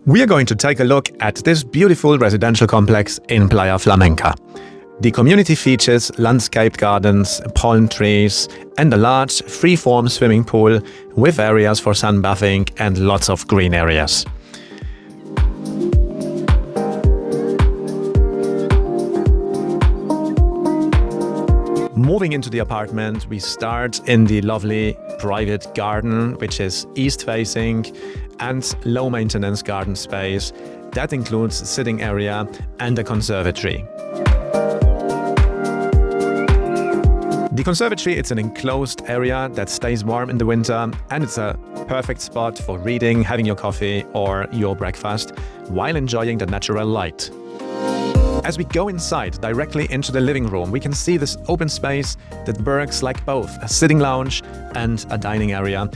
We are going to take a look at this beautiful residential complex in Playa Flamenca. The community features landscaped gardens, palm trees, and a large free-form swimming pool with areas for sunbathing and lots of green areas. Moving into the apartment, we start in the lovely private garden, which is east-facing, and low-maintenance garden space that includes sitting area and a conservatory. The conservatory, it's an enclosed area that stays warm in the winter, and it's a perfect spot for reading, having your coffee or your breakfast while enjoying the natural light. As we go inside directly into the living room, we can see this open space that works like both a sitting lounge and a dining area.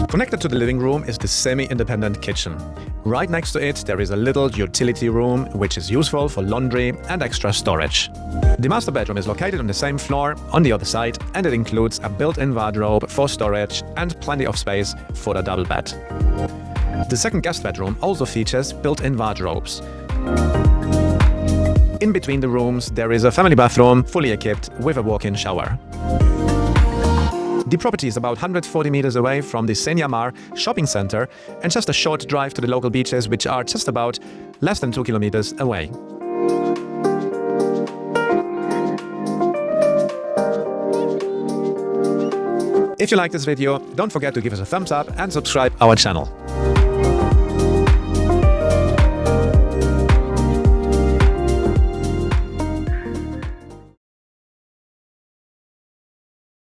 Connected to the living room is the semi-independent kitchen. Right next to it, there is a little utility room, which is useful for laundry and extra storage. The master bedroom is located on the same floor on the other side, and it includes a built-in wardrobe for storage and plenty of space for a double bed. The second guest bedroom also features built-in wardrobes. In between the rooms, there is a family bathroom fully equipped with a walk-in shower. The property is about 140 meters away from the Zeniamar Shopping Centre and just a short drive to the local beaches, which are just about less than 2 kilometers away. If you like this video, don't forget to give us a thumbs up and subscribe our channel.